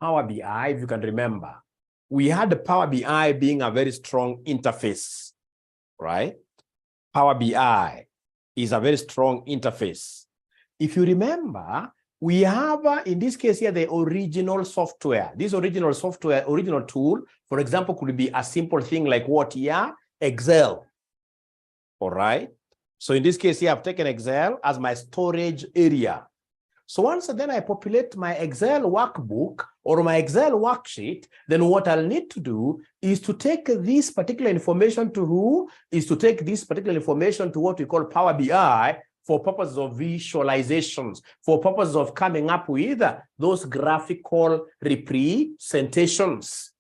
Power BI, if you can remember, we had the Power BI being a very strong interface, right? Power BI is a very strong interface. If you remember, we have, in this case here, the original software. This original software, original tool, for example, could be a simple thing like what here? Excel. All right. So in this case here, I've taken Excel as my storage area. So once then I populate my Excel workbook or my Excel worksheet, then what I'll need to do is to take this particular information to who? Is to take this particular information to what we call Power BI for purposes of visualizations, for purposes of coming up with those graphical representations.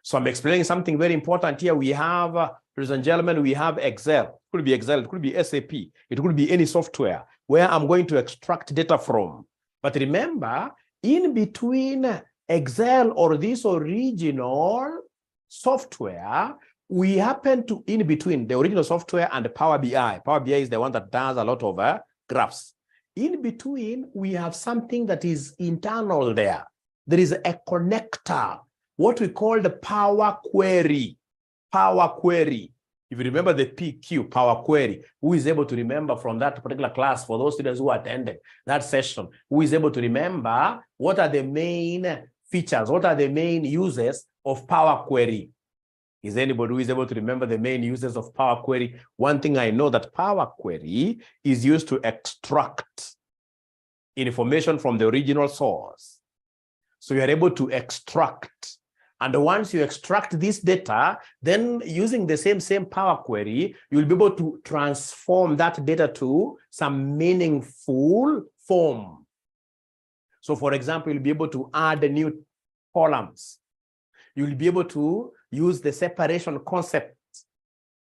So I'm explaining something very important here. We have, ladies and gentlemen, we have Excel. It could be Excel, it could be SAP, it could be any software where I'm going to extract data from. But remember, in between Excel or this original software, we happen to, in between the original software and the Power BI. Power BI is the one that does a lot of graphs. In between, we have something that is internal there. There is a connector, what we call the Power Query. Power Query. If you remember the PQ, Power Query, who is able to remember from that particular class, for those students who attended that session, who is able to remember what are the main features, what are the main uses of Power Query? Is anybody who is able to remember the main uses of Power Query? One thing I know that Power Query is used to extract information from the original source. So you are able to extract. And once you extract this data, then using the same Power Query, you'll be able to transform that data to some meaningful form. So for example, you'll be able to add new columns. You'll be able to use the separation concept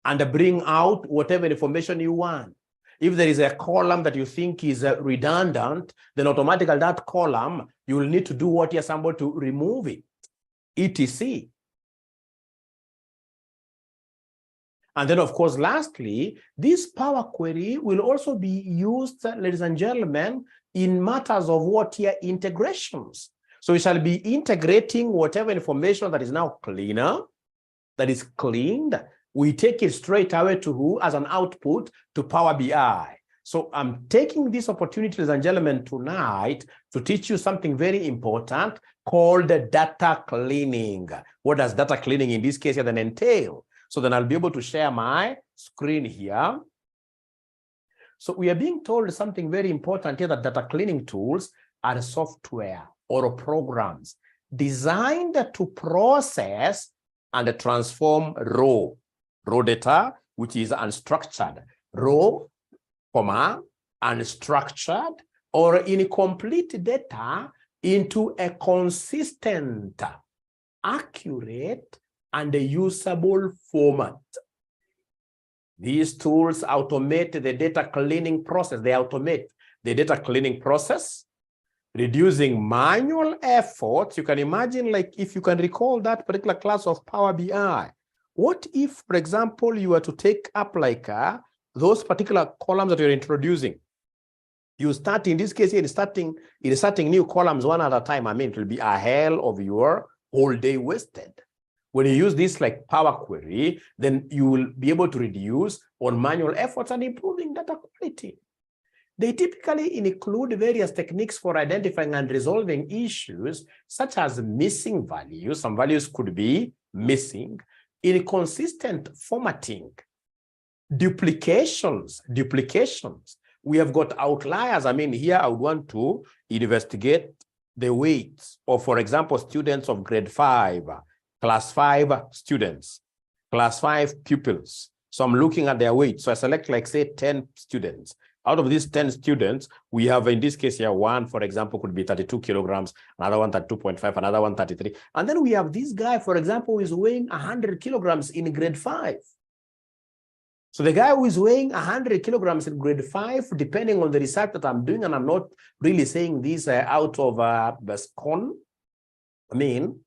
and bring out whatever information you want. If there is a column that you think is redundant, then automatically that column, you will need to do what you're somebody to remove it. etc. And then, of course, lastly, this Power Query will also be used, ladies and gentlemen, in matters of what here? Integrations. So we shall be integrating whatever information that is now cleaner, that is cleaned. We take it straight away to who? As an output to Power BI. So I'm taking this opportunity, ladies and gentlemen, tonight to teach you something very important called data cleaning. What does data cleaning in this case here then entail? So then I'll be able to share my screen here. So we are being told something very important here, that data cleaning tools are software or programs designed to process and transform raw data, which is unstructured, raw, unstructured or incomplete data into a consistent, accurate, and usable format. These tools automate the data cleaning process. They automate the data cleaning process, reducing manual efforts. You can imagine, like, if you can recall that particular class of Power BI, what if, for example, you were to take up like those particular columns that you're introducing? You start, in this case, you're starting new columns one at a time. I mean, it will be a hell of your whole day wasted. When you use this like Power Query, then you will be able to reduce on manual efforts and improving data quality. They typically include various techniques for identifying and resolving issues, such as missing values. Some values could be missing, inconsistent formatting, duplications. We have got outliers. I mean, here I would want to investigate the weights of, for example, students of grade 5, class 5 students, class 5 pupils. So I'm looking at their weight. So I select, like, say, 10 students. Out of these 10 students, we have, in this case here, one, for example, could be 32 kilograms, another one 32.5, another one 33. And then we have this guy, for example, who is weighing 100 kilograms in grade 5. So the guy who is weighing 100 kilograms in grade 5, depending on the research that I'm doing, and I'm not really saying this out of the scone, I mean,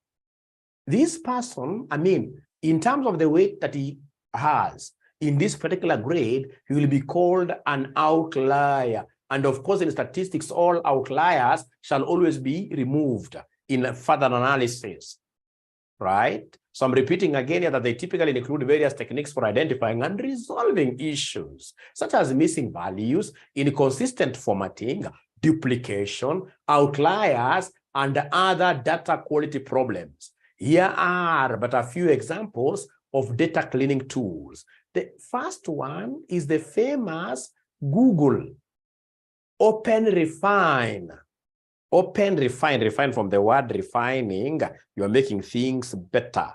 this person, I mean, in terms of the weight that he has in this particular grade, he will be called an outlier. And of course, in statistics, all outliers shall always be removed in further analysis, right? So I'm repeating again here that they typically include various techniques for identifying and resolving issues, such as missing values, inconsistent formatting, duplication, outliers, and other data quality problems. Here are but a few examples of data cleaning tools. The first one is the famous Google OpenRefine. Refine from the word refining. You are making things better.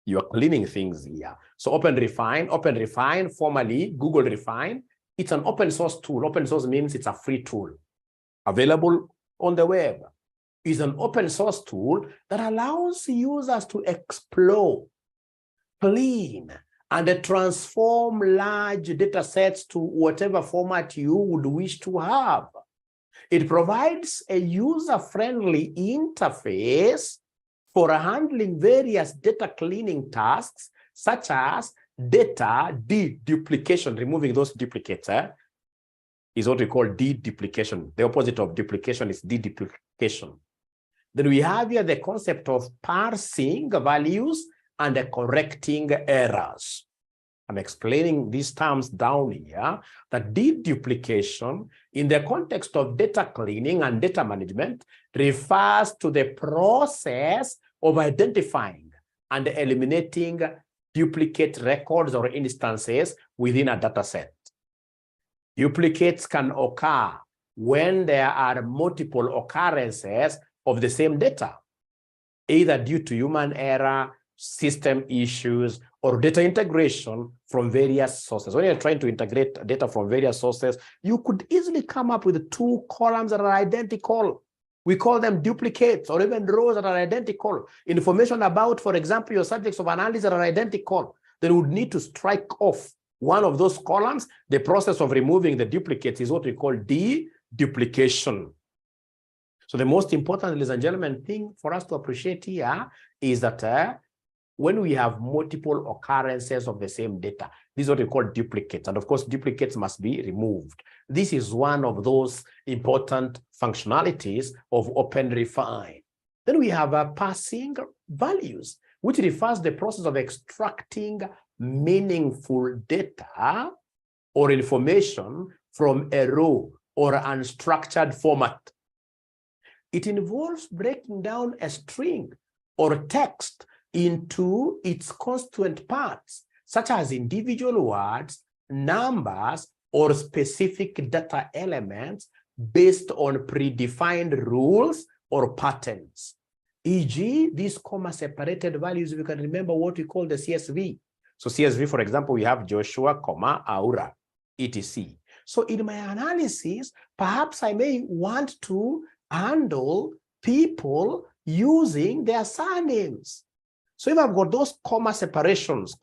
You are cleaning things here. So OpenRefine, formerly Google Refine, it's an open source tool. Open source means it's a free tool available on the web. It's an open source tool that allows users to explore, clean, and transform large data sets to whatever format you would wish to have. It provides a user-friendly interface for handling various data cleaning tasks, such as data deduplication, removing those duplicates, is what we call deduplication. The opposite of duplication is deduplication. Then we have here the concept of parsing values and correcting errors. I'm explaining these terms down here, that deduplication in the context of data cleaning and data management refers to the process of identifying and eliminating duplicate records or instances within a data set. Duplicates can occur when there are multiple occurrences of the same data, either due to human error, system issues, or data integration from various sources. When you're trying to integrate data from various sources, you could easily come up with two columns that are identical. We call them duplicates, or even rows that are identical. Information about, for example, your subjects of analysis that are identical. Then we would need to strike off one of those columns. The process of removing the duplicates is what we call deduplication. So the most important, ladies and gentlemen, thing for us to appreciate here is that when we have multiple occurrences of the same data, this is what we call duplicates. And of course, duplicates must be removed. This is one of those important functionalities of OpenRefine. Then we have parsing values, which refers to the process of extracting meaningful data or information from a raw or unstructured format. It involves breaking down a string or text into its constituent parts, such as individual words, numbers, or specific data elements based on predefined rules or patterns. E.g., these comma-separated values, if you can remember what we call the CSV. So CSV, for example, we have Joshua, Aura, etc. So in my analysis, perhaps I may want to handle people using their surnames. So if I've got those comma separations,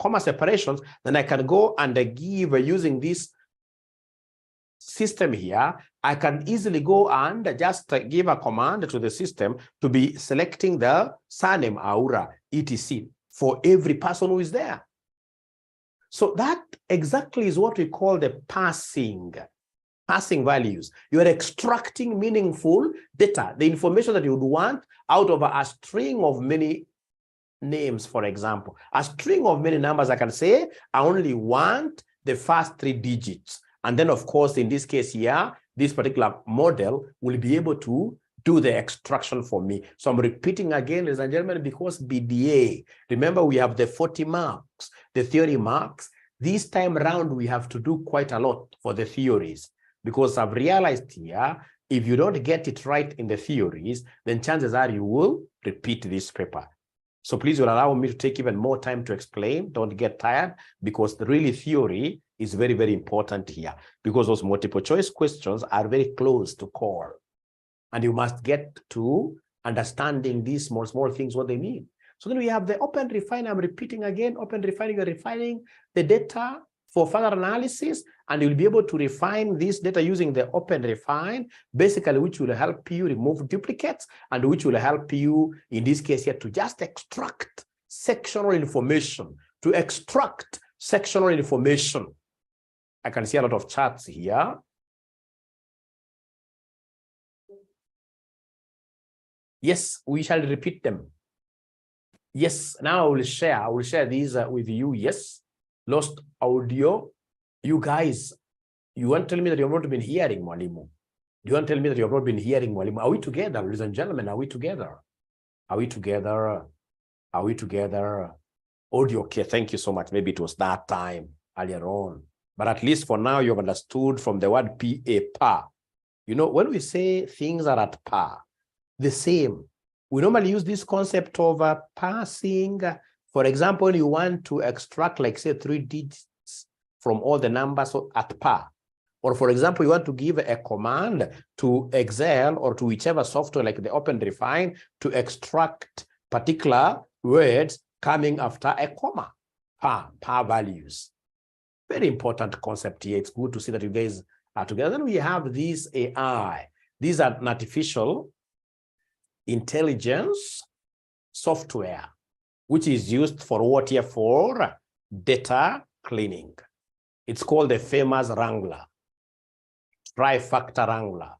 then I can go and give, using this system here, I can easily go and just give a command to the system to be selecting the surname, Aura, etc. for every person who is there. So that exactly is what we call the parsing values. You are extracting meaningful data, the information that you would want out of a string of many names, for example. A string of many numbers, I can say, I only want the first 3 digits. And then, of course, in this case here, this particular model will be able to do the extraction for me. So I'm repeating again, ladies and gentlemen, because BDA, remember we have the 40 marks, the theory marks. This time around, we have to do quite a lot for the theories, because I've realized here, if you don't get it right in the theories, then chances are you will repeat this paper. So please will allow me to take even more time to explain. Don't get tired, because the really theory is very, very important here, because those multiple choice questions are very close to core. And you must get to understanding these small things, what they mean. So then we have the OpenRefine. I'm repeating again, OpenRefine, you're refining the data for further analysis, and you'll be able to refine this data using the OpenRefine, basically, which will help you remove duplicates, and which will help you, in this case here, to just extract sectional information, I can see a lot of charts here. Yes, we shall repeat them. Yes, now I will share these with you. Yes, lost audio. You guys, you want to tell me that you have not been hearing Mwalimu? Do you want to tell me that you have not been hearing Mwalimu? Are we together, ladies and gentlemen? Are we together? Are we together? Are we together? Audio, okay, thank you so much. Maybe it was that time earlier on. But at least for now, you have understood from the word PA, par. You know, when we say things are at par, the same, we normally use this concept of passing. For example, when you want to extract, like say, 3 digits from all the numbers at par. Or for example, you want to give a command to Excel or to whichever software like the Open Refine to extract particular words coming after a comma, par values. Very important concept here. It's good to see that you guys are together. Then we have this AI. These are an artificial intelligence software, which is used for what here? For data cleaning. It's called the famous Wrangler, trifactor Wrangler.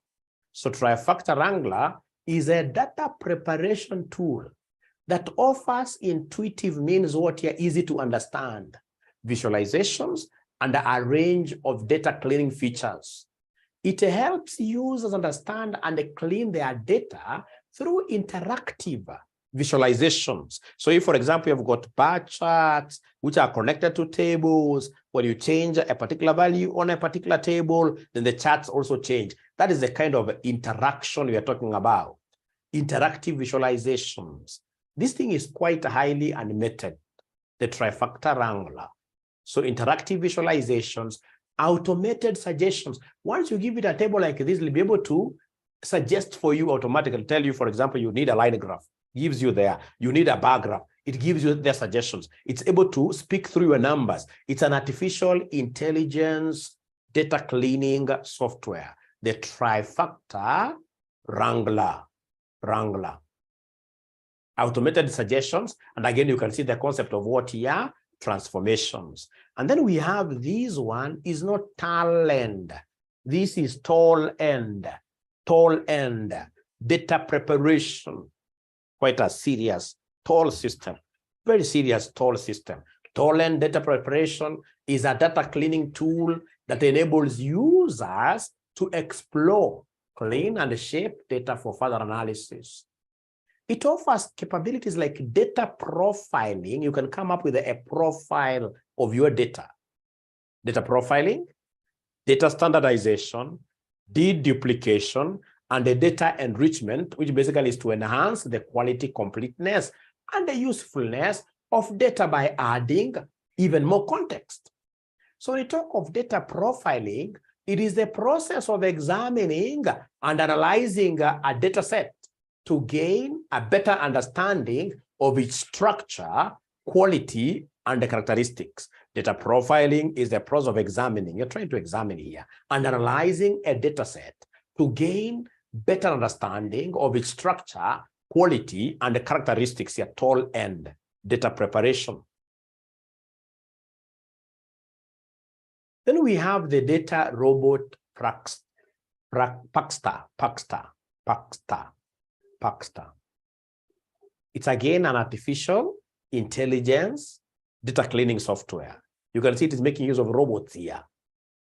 So trifactor Wrangler is a data preparation tool that offers intuitive means what here? Easy to understand visualizations and a range of data cleaning features. It helps users understand and clean their data through interactive visualizations. So if, for example, you've got bar charts which are connected to tables, when you change a particular value on a particular table, then the charts also change. That is the kind of interaction we are talking about. Interactive visualizations. This thing is quite highly animated, the trifactor Wrangler. So interactive visualizations, automated suggestions. Once you give it a table like this, it'll be able to suggest for you automatically, tell you, for example, you need a line graph, gives you there. You need a bar graph, it gives you their suggestions. It's able to speak through your numbers. It's an artificial intelligence data cleaning software, the trifactor Wrangler. Automated suggestions. And again, you can see the concept of what here? Transformations. And then we have this one is not tall end. This is tall end. Data preparation. Quite a serious tall system. Very serious tall system. Tall end data preparation is a data cleaning tool that enables users to explore, clean, and shape data for further analysis. It offers capabilities like data profiling. You can come up with a profile of your data. Data profiling, data standardization, deduplication, and the data enrichment, which basically is to enhance the quality, completeness, and the usefulness of data by adding even more context. So when we talk of data profiling, it is the process of examining and analyzing a data set to gain a better understanding of its structure, quality, and the characteristics. Data profiling is the process of examining. You're trying to examine here and analyzing a data set to gain better understanding of its structure, quality, and the characteristics here, tall end data preparation. Then we have the data robot Ppagster. It's again an artificial intelligence data cleaning software. You can see it is making use of robots here,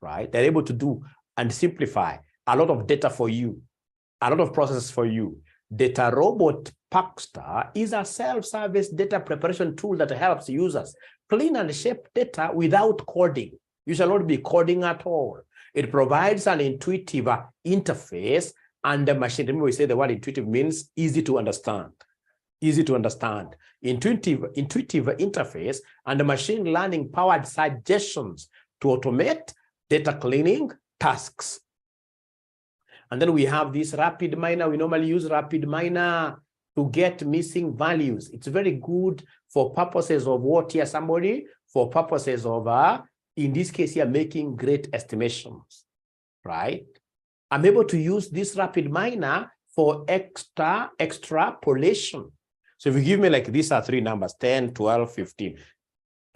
right? They're able to do and simplify a lot of data for you, a lot of processes for you. Data robot Ppagster is a self-service data preparation tool that helps users clean and shape data without coding. You shall not be coding at all. It provides an intuitive interface, and the machine, remember we say the word intuitive means easy to understand. Easy to understand. Intuitive interface and the machine learning powered suggestions to automate data cleaning tasks. And then we have this rapid miner. We normally use rapid miner to get missing values. It's very good for purposes of what here, somebody, for purposes of, in this case here, making great estimations, right? I'm able to use this rapid miner for extrapolation. So if you give me like these are 3 numbers, 10, 12, 15,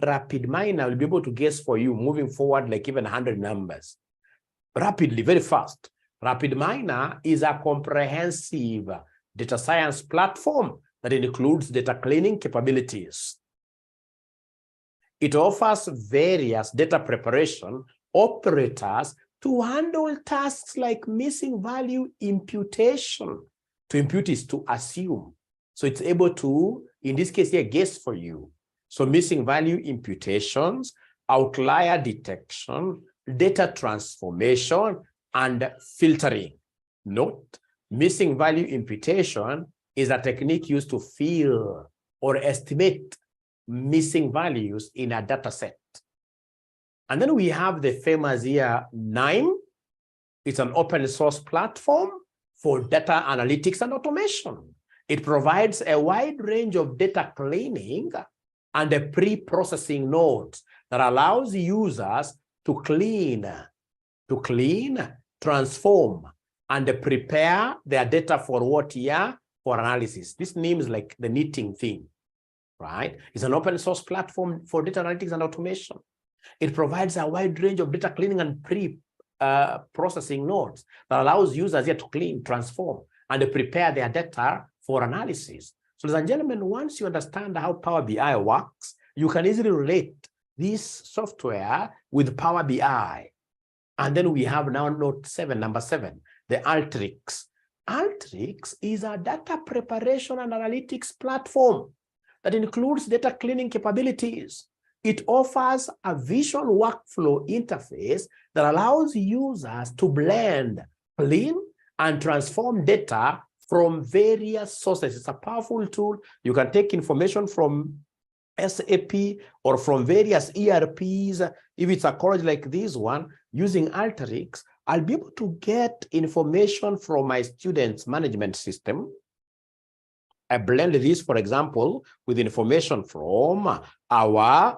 rapid miner will be able to guess for you moving forward like even 100 numbers rapidly, very fast. Rapid miner is a comprehensive data science platform that includes data cleaning capabilities. It offers various data preparation operators to handle tasks like missing value imputation. To impute is to assume. So it's able to, in this case here, guess for you. So missing value imputations, outlier detection, data transformation, and filtering. Note, missing value imputation is a technique used to fill or estimate missing values in a data set. And then we have the famous here 9. It's an open source platform for data analytics and automation. It provides a wide range of data cleaning and a pre-processing nodes that allows users to clean, transform, and prepare their data for what here? For analysis. This name is like the knitting thing, right? It's an open source platform for data analytics and automation. It provides a wide range of data cleaning and pre-processing nodes that allows users here to clean, transform, and prepare their data for analysis. So, ladies and gentlemen, once you understand how Power BI works, you can easily relate this software with Power BI. And then we have now number 7, the Alteryx. Alteryx is a data preparation and analytics platform that includes data cleaning capabilities. It offers a visual workflow interface that allows users to blend, clean, and transform data from various sources. It's a powerful tool. You can take information from SAP or from various ERPs. If it's a college like this one, using Alteryx, I'll be able to get information from my students' management system. I blend this, for example, with information from our,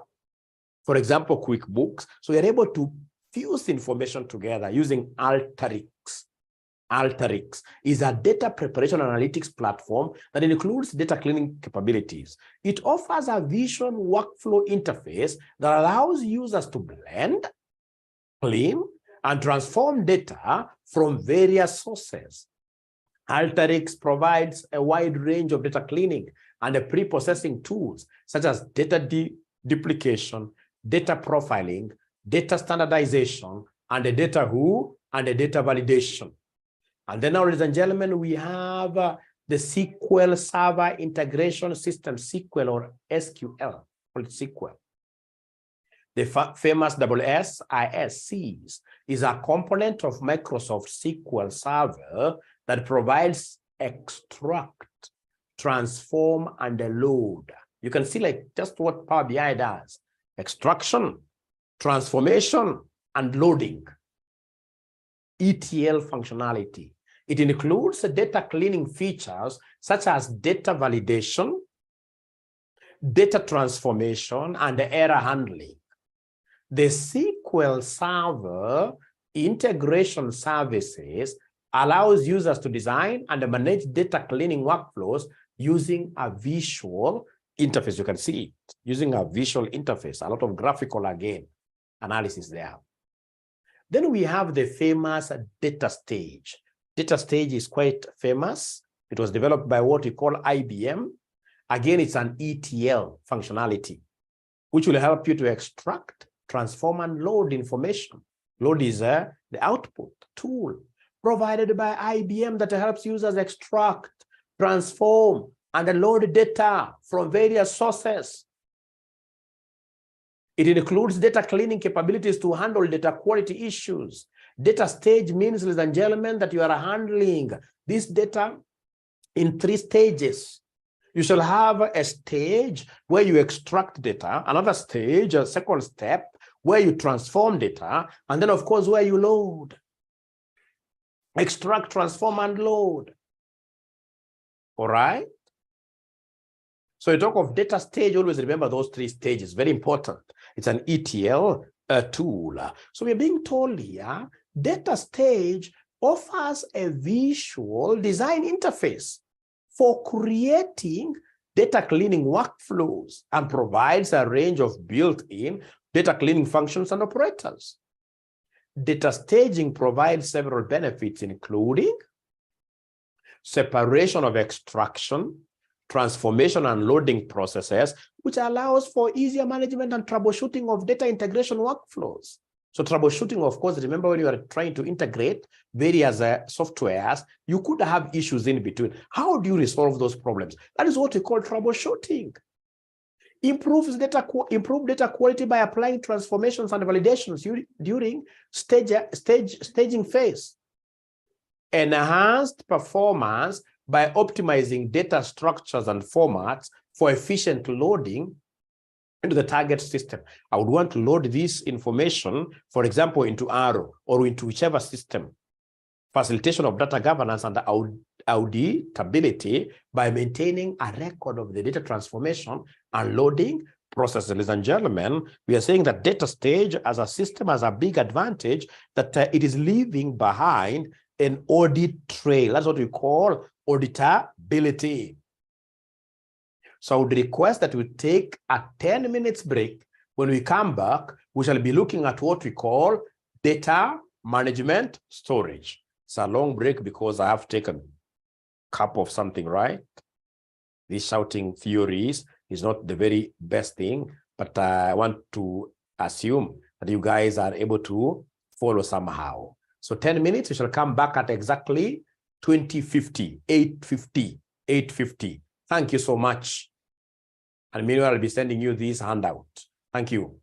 for example, QuickBooks. So you're able to fuse information together using Alteryx. Alteryx is a data preparation analytics platform that includes data cleaning capabilities. It offers a visual workflow interface that allows users to blend, clean, and transform data from various sources. Alteryx provides a wide range of data cleaning and pre-processing tools such as data duplication, data profiling, data standardization, and the data validation. And then now, ladies and gentlemen, we have the SQL Server Integration System, SQL or SQL, called SQL. The famous SSIS is a component of Microsoft SQL Server that provides extract, transform, and load. You can see like just what Power BI does: extraction, transformation, and loading. ETL functionality. It includes data cleaning features such as data validation, data transformation, and error handling. The SQL Server Integration Services allows users to design and manage data cleaning workflows using a visual interface. You can see it using a visual interface, a lot of graphical again analysis there. Then we have the famous data stage. Data stage is quite famous. It was developed by what we call IBM. Again, it's an ETL functionality, which will help you to extract, transform, and load information. Load is the output tool provided by IBM that helps users extract, transform, and load data from various sources. It includes data cleaning capabilities to handle data quality issues. Data stage means, ladies and gentlemen, that you are handling this data in 3 stages. You shall have a stage where you extract data, another stage, a second step, where you transform data, and then, of course, where you load. Extract, transform, and load. All right? So you talk of data stage, always remember those 3 stages, very important. It's an ETL tool. So we're being told here, data stage offers a visual design interface for creating data cleaning workflows and provides a range of built-in data cleaning functions and operators. Data staging provides several benefits, including separation of extraction, transformation and loading processes, which allows for easier management and troubleshooting of data integration workflows. So troubleshooting, of course, remember when you are trying to integrate various softwares, you could have issues in between. How do you resolve those problems? That is what we call troubleshooting. Improve data quality by applying transformations and validations during staging phase. Enhanced performance by optimizing data structures and formats for efficient loading into the target system. I would want to load this information, for example, into Arrow or into whichever system. Facilitation of data governance and auditability by maintaining a record of the data transformation and loading process. Ladies and gentlemen, we are saying that data stage as a system has a big advantage that it is leaving behind an audit trail. That's what we call auditability. So I would request that we take a 10 minutes break. When we come back, we shall be looking at what we call data management storage. It's a long break because I have taken a cup of something, right? This shouting furies is not the very best thing, but I want to assume that you guys are able to follow somehow. So 10 minutes, we shall come back at exactly 2050, 850. Thank you so much. And meanwhile, I'll be sending you this handout. Thank you.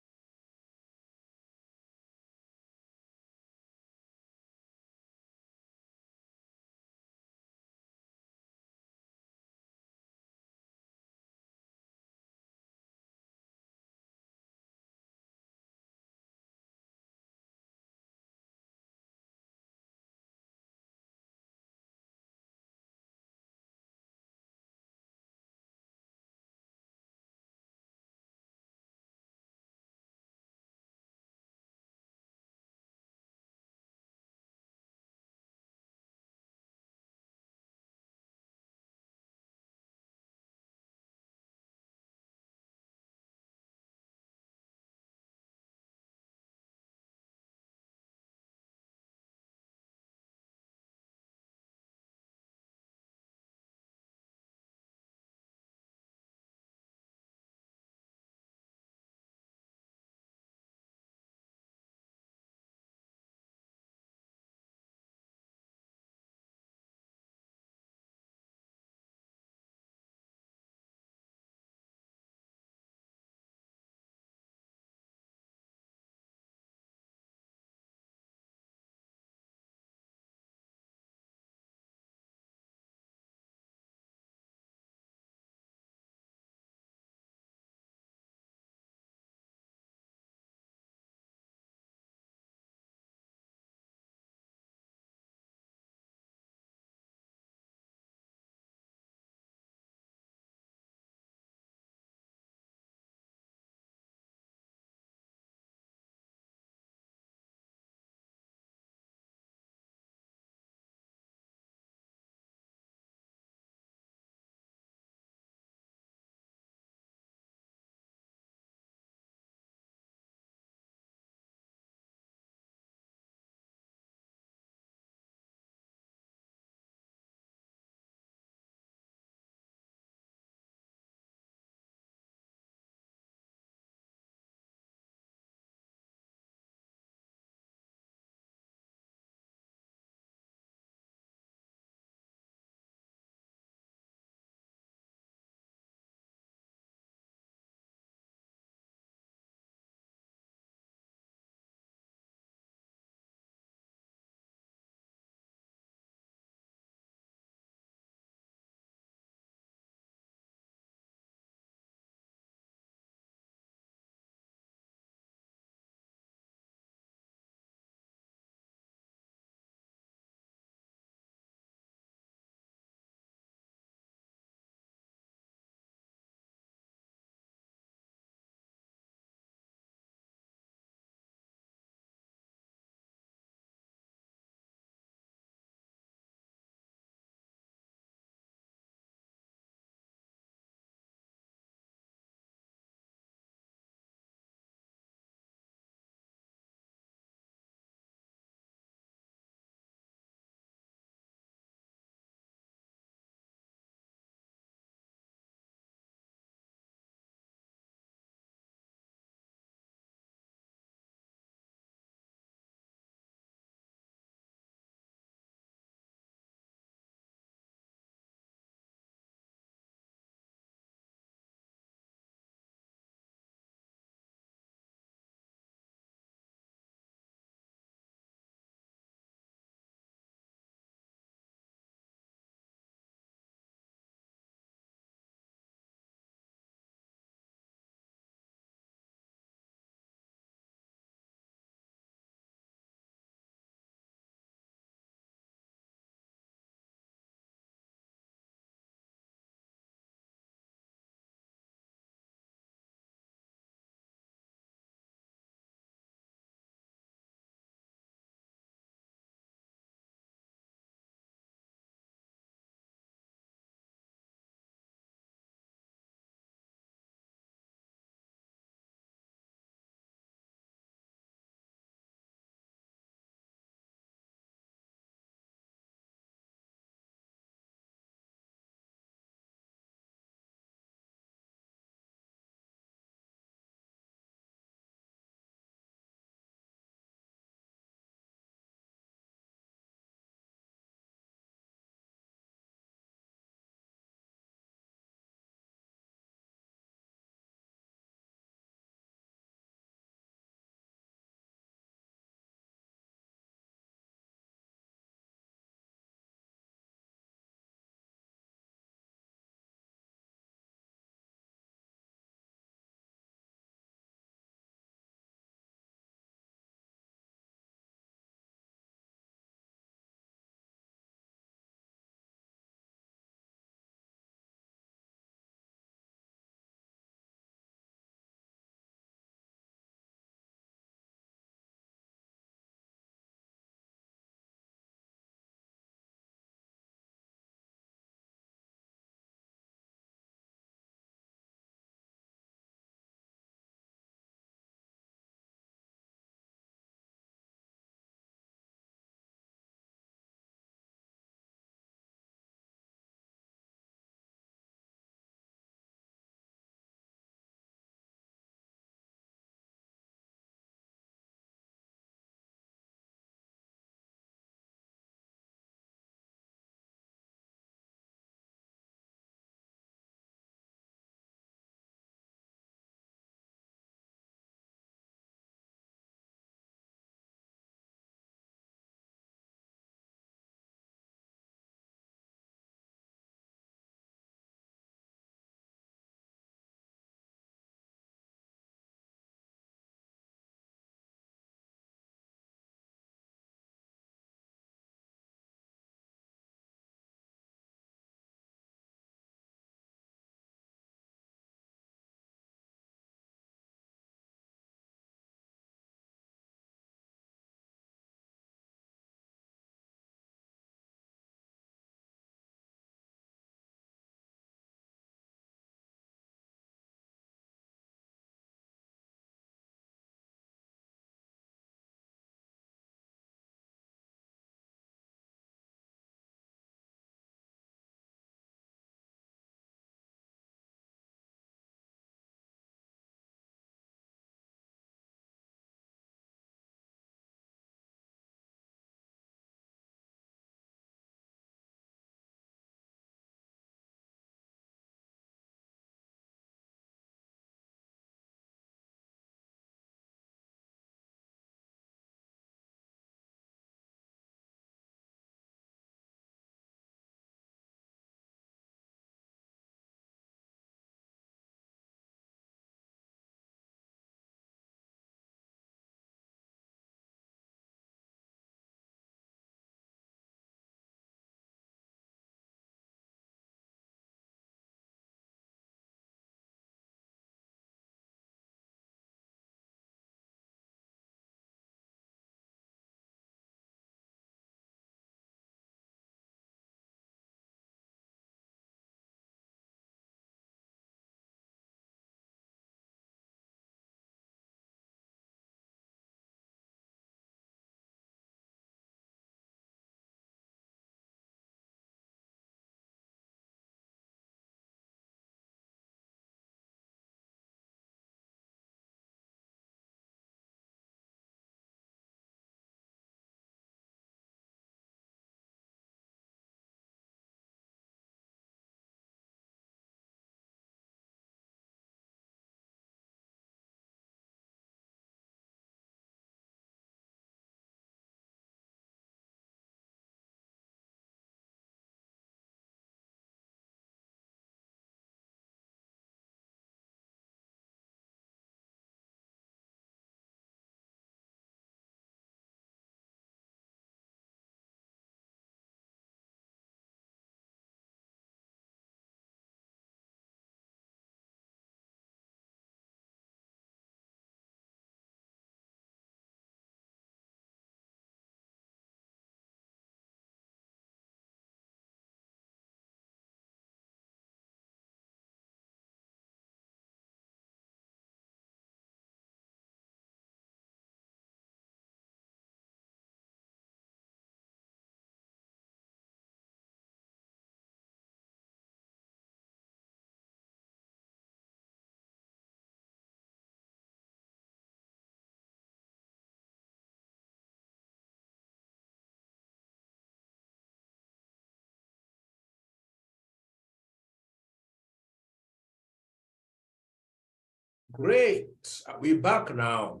Great. Are we back now?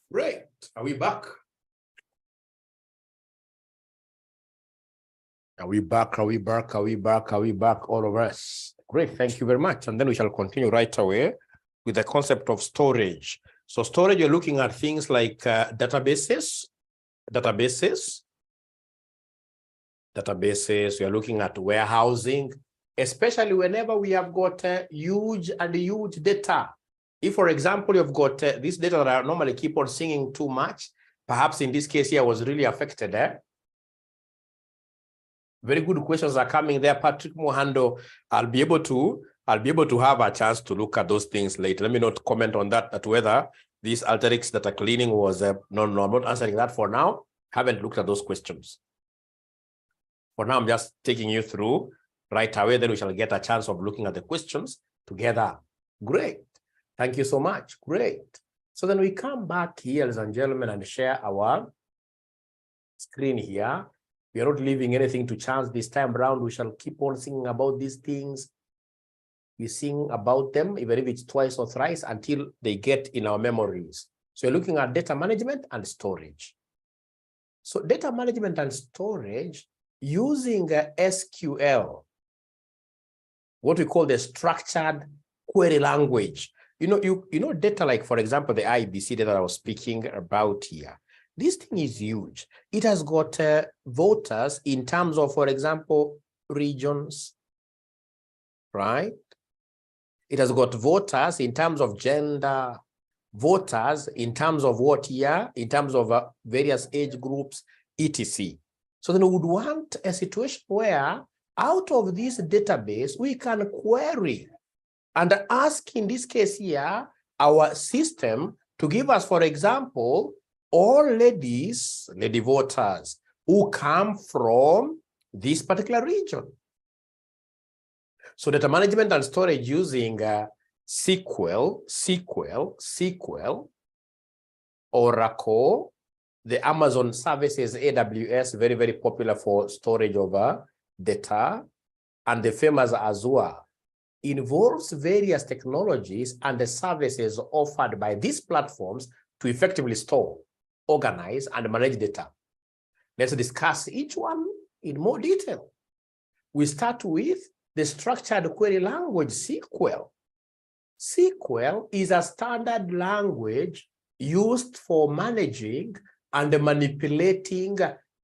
Great. Are we back? Are we back? Are we back? Are we back? Are we back? All of us. Great. Thank you very much. And then we shall continue right away with the concept of storage. So storage, you're looking at things like databases. You're looking at warehousing, especially whenever we have got huge data. If, for example, you've got this data that I normally keep on singing too much, perhaps in this case here I was really affected. Very good questions are coming there. Patrick Mohando, I'll be able to have a chance to look at those things later. Let me not comment on that whether these Alteryx data cleaning was no, I'm not answering that for now. Haven't looked at those questions. For now, I'm just taking you through right away. Then we shall get a chance of looking at the questions together. Great. Thank you so much. Great. So then we come back here, ladies and gentlemen, and share our screen here. We are not leaving anything to chance this time around. We shall keep on singing about these things. We sing about them, even if it's twice or thrice, until they get in our memories. So you're looking at data management and storage. So data management and storage using SQL, what we call the structured query language. You know data like, for example, the IBC data I was speaking about here. This thing is huge. It has got voters in terms of, for example, regions, right? It has got voters in terms of gender, voters in terms of what year, in terms of various age groups, etc. So then we would want a situation where out of this database, we can query and ask, in this case here, our system to give us, for example, all lady voters who come from this particular region. So data management and storage using SQL, Oracle, the Amazon services, AWS, very, very popular for storage of data, and the famous Azure, involves various technologies and the services offered by these platforms to effectively store, organize, and manage data. Let's discuss each one in more detail. We start with the structured query language, SQL. SQL is a standard language used for managing and manipulating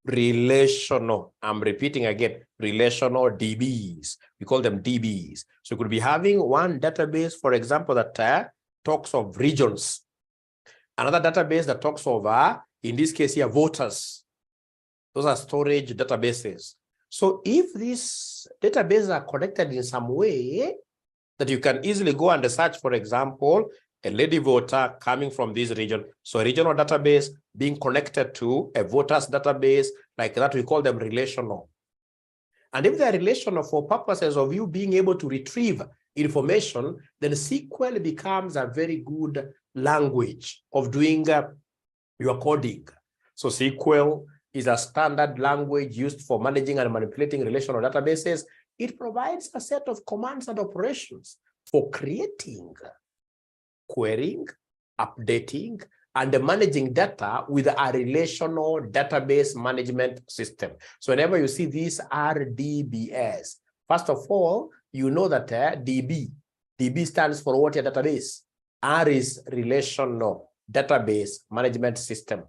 relational, I'm repeating again, relational DBs. We call them DBs. So you could be having one database, for example, that talks of regions. Another database that talks of, in this case here, voters. Those are storage databases. So if these databases are connected in some way that you can easily go and search, for example, a lady voter coming from this region. So a regional database being connected to a voters database like that, we call them relational. And if they are relational for purposes of you being able to retrieve information, then SQL becomes a very good language of doing your coding. So SQL is a standard language used for managing and manipulating relational databases. It provides a set of commands and operations for creating, querying, updating, and managing data with a relational database management system. So whenever you see these RDBS, first of all, you know that DB stands for what? Your database. R is relational database management system.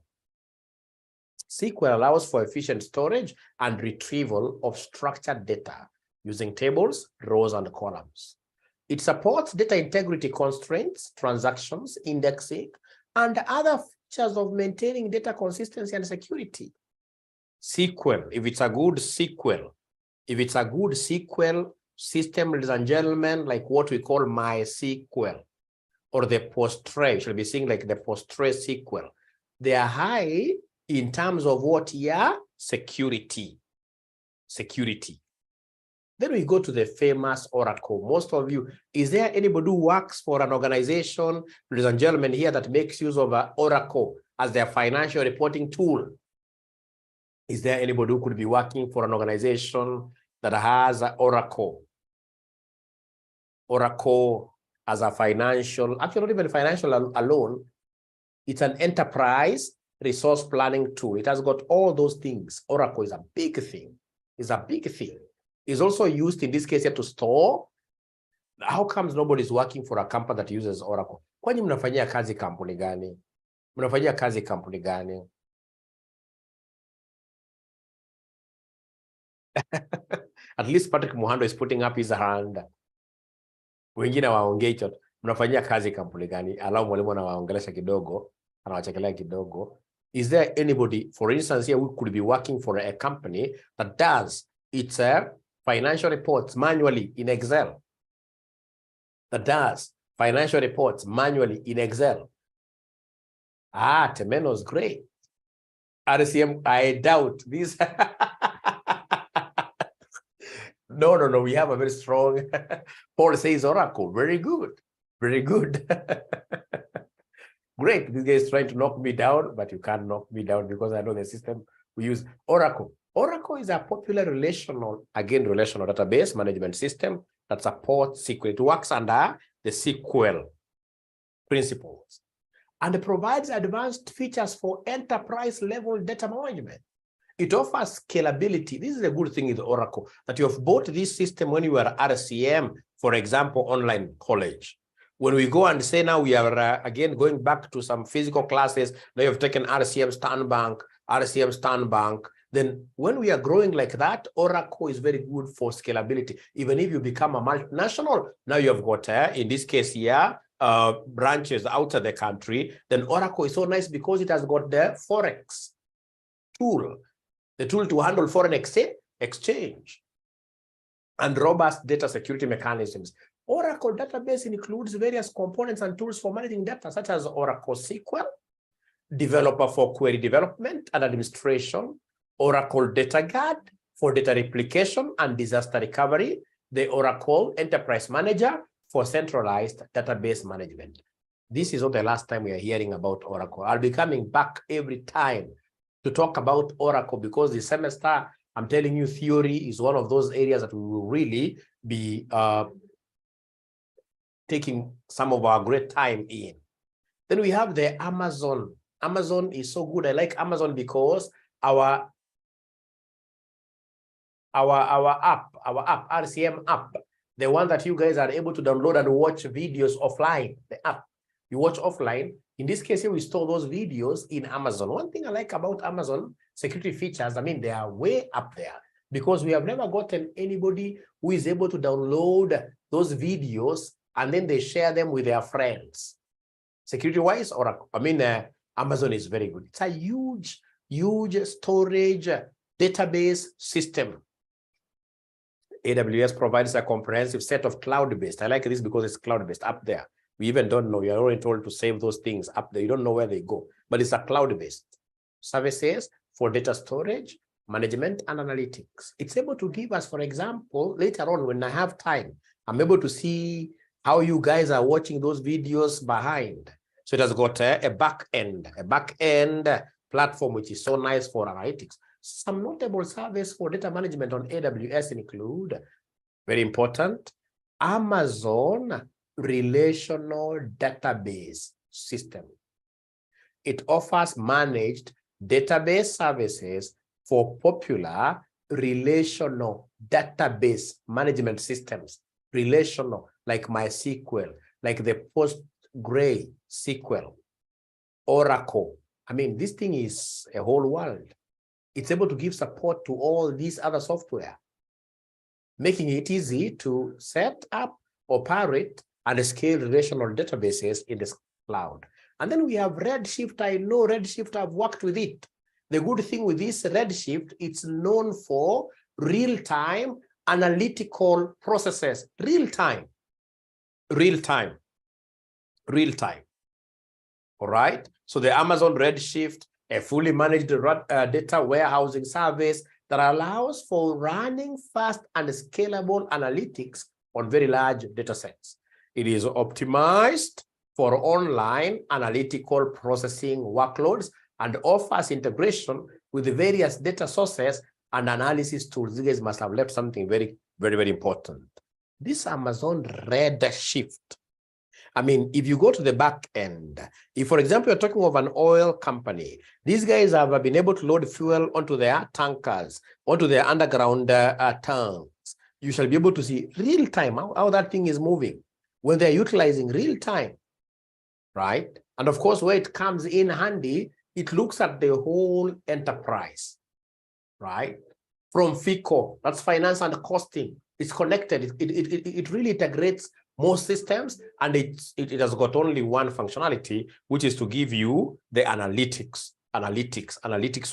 SQL allows for efficient storage and retrieval of structured data using tables, rows, and columns. It supports data integrity constraints, transactions, indexing, and other features of maintaining data consistency and security. SQL, if it's a good SQL system, ladies and gentlemen, like what we call MySQL or the Postgre, you should be seeing like the Postgre SQL. They are high in terms of what? Yeah, security. Then we go to the famous Oracle. Most of you, is there anybody who works for an organization, ladies and gentlemen, here that makes use of Oracle as their financial reporting tool? Is there anybody who could be working for an organization that has Oracle as a financial, actually not even financial alone, it's an enterprise resource planning tool. It has got all those things. Oracle is a big thing. It's a big thing. It's also used in this case here to store. How comes nobody's working for a company that uses Oracle? Kwani mnafanyia kazi kampuni gani? Mnafanyia kazi kampuni gani? At least Patrick Muhando is putting up his hand. Wengine waongee hicho. Mnafanyia kazi kampuni gani? Allow mwalimu anawaongelesha kidogo, anawachekelea kidogo. Is there anybody, for instance, here who could be working for a company that does its financial reports manually in Excel? That does financial reports manually in Excel. Ah, Temeno's great. RCM, I doubt this. No, we have a very strong, Paul says Oracle, very good, very good. Great, this guy is trying to knock me down, but you can't knock me down because I know the system we use. Oracle. Oracle is a popular relational database management system that supports SQL. It works under the SQL principles and provides advanced features for enterprise-level data management. It offers scalability. This is a good thing with Oracle, that you have bought this system when you were RCM, for example, online college. When we go and say now we are, again, going back to some physical classes, now you've taken RCM Stand Bank, then when we are growing like that, Oracle is very good for scalability. Even if you become a multinational, now you have got, in this case here, branches outside the country, then Oracle is so nice because it has got the Forex tool, the tool to handle foreign exchange and robust data security mechanisms. Oracle database includes various components and tools for managing data, such as Oracle SQL, developer for query development and administration, Oracle Data Guard for data replication and disaster recovery, the Oracle Enterprise Manager for centralized database management. This is not the last time we are hearing about Oracle. I'll be coming back every time to talk about Oracle because this semester, I'm telling you, theory is one of those areas that we will really be taking some of our great time in. Then we have the Amazon. Amazon is so good. I like Amazon because our app, RCM app, the one that you guys are able to download and watch videos offline, the app you watch offline. In this case, we store those videos in Amazon. One thing I like about Amazon security features, I mean, they are way up there because we have never gotten anybody who is able to download those videos and then they share them with their friends. Security-wise, or I mean, Amazon is very good. It's a huge storage database system. AWS provides a comprehensive set of cloud-based. I like this because it's cloud-based up there. We even don't know. You're already told to save those things up there. You don't know where they go, but it's a cloud-based services for data storage, management, and analytics. It's able to give us, for example, later on when I have time, I'm able to see how you guys are watching those videos behind. So it has got a back end platform, which is so nice for analytics. Some notable service for data management on AWS include, very important, Amazon Relational Database System. It offers managed database services for popular relational database management systems. Relational, like MySQL, like the PostgreSQL, Oracle. I mean, this thing is a whole world. It's able to give support to all these other software, making it easy to set up, operate, and scale relational databases in the cloud. And then we have Redshift. I know Redshift, I've worked with it. The good thing with this Redshift, it's known for real-time analytical processes. Real-time. All right. So the Amazon Redshift, a fully managed data warehousing service that allows for running fast and scalable analytics on very large data sets. It is optimized for online analytical processing workloads and offers integration with the various data sources and analysis tools. You guys must have left something very, very, very important. This Amazon Redshift I mean, if you go to the back end, if, for example, you're talking of an oil company, these guys have been able to load fuel onto their tankers, onto their underground tanks. You shall be able to see real time how that thing is moving when they're utilizing real time, right? And of course, where it comes in handy, it looks at the whole enterprise, right? From FICO, that's finance and costing. It's connected. It really integrates most systems, and it has got only one functionality, which is to give you the analytics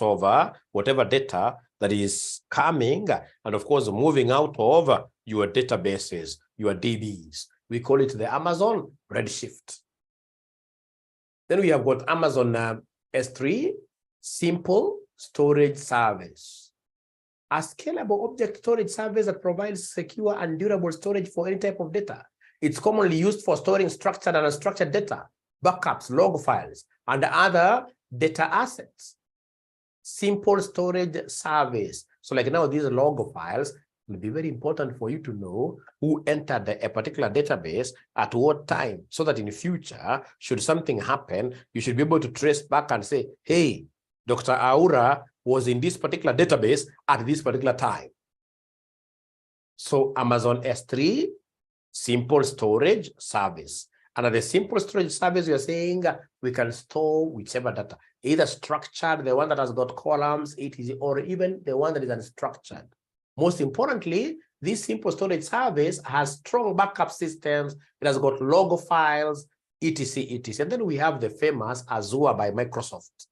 of whatever data that is coming, and of course moving out of your databases, your DBs. We call it the Amazon Redshift. Then we have got Amazon S3, simple storage service. A scalable object storage service that provides secure and durable storage for any type of data. It's commonly used for storing structured and unstructured data, backups, log files, and other data assets. Simple storage service. So like now, these log files will be very important for you to know who entered a particular database at what time, so that in the future, should something happen, you should be able to trace back and say, hey, Dr. Aura was in this particular database at this particular time. So Amazon S3, simple storage service. And at the simple storage service, you're saying we can store whichever data, either structured, the one that has got columns, etc., or even the one that is unstructured. Most importantly, this simple storage service has strong backup systems. It has got log files, etc., etc. And then we have the famous Azure by Microsoft.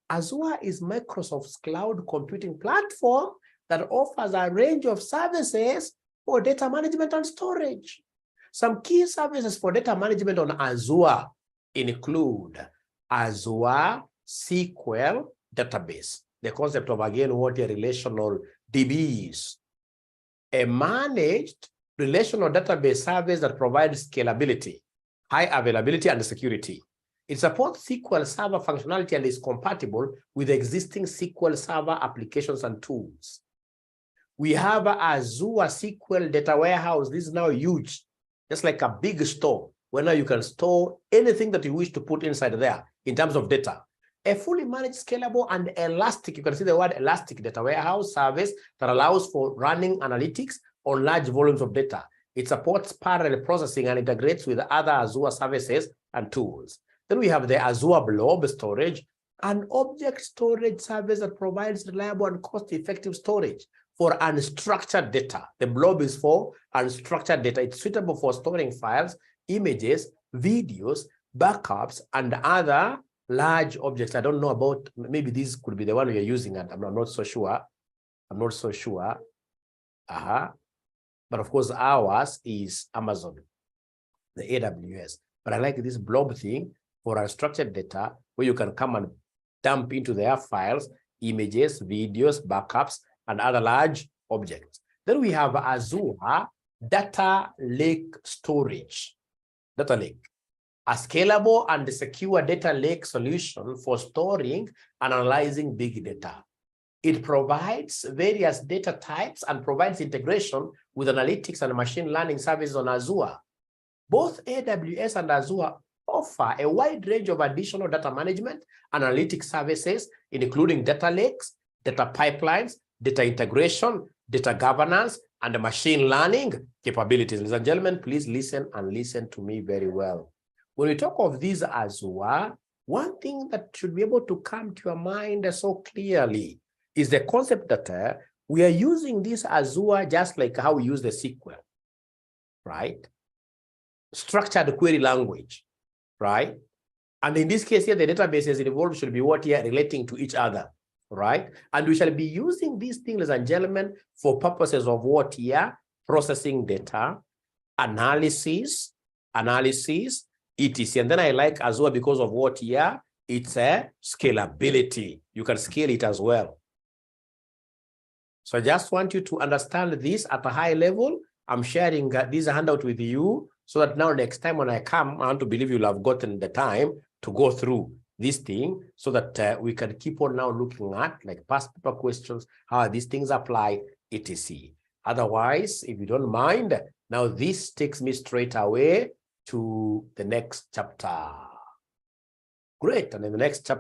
Azure is Microsoft's cloud computing platform that offers a range of services for data management and storage. Some key services for data management on Azure include Azure SQL database, the concept of, again, what a relational DBs, a managed relational database service that provides scalability, high availability, and security. It supports SQL Server functionality and is compatible with existing SQL Server applications and tools. We have Azure SQL Data Warehouse. This is now huge, just like a big store, where now you can store anything that you wish to put inside there in terms of data. A fully managed, scalable, and elastic, you can see the word elastic, data warehouse service that allows for running analytics on large volumes of data. It supports parallel processing and integrates with other Azure services and tools. Then we have the Azure Blob Storage, an object storage service that provides reliable and cost-effective storage for unstructured data. The Blob is for unstructured data. It's suitable for storing files, images, videos, backups, and other large objects. I don't know about, maybe this could be the one you're using, and I'm not so sure. I'm not so sure. But of course, ours is Amazon, the AWS. But I like this Blob thing for unstructured data, where you can come and dump into their files, images, videos, backups, and other large objects. Then we have Azure Data Lake Storage. Data Lake, a scalable and secure data lake solution for storing and analyzing big data. It provides various data types and provides integration with analytics and machine learning services on Azure. Both AWS and Azure offer a wide range of additional data management and analytics services, including data lakes, data pipelines, data integration, data governance, and machine learning capabilities. Ladies and gentlemen, please listen and listen to me very well. When we talk of these Azure, one thing that should be able to come to your mind so clearly is the concept that we are using this Azure just like how we use the SQL, right? Structured query language, right? And in this case here, the databases involved should be what here relating to each other, right? And we shall be using these things, ladies and gentlemen, for purposes of what here? Processing data, analysis, etc. And then I like Azure because of what here? It's a scalability. You can scale it as well. So I just want you to understand this at a high level. I'm sharing this handout with you so that now next time when I come, I want to believe you'll have gotten the time to go through this thing so that we can keep on now looking at like past paper questions, how these things apply, etc. Otherwise, if you don't mind, now this takes me straight away to the next chapter. Great. And in the next chapter,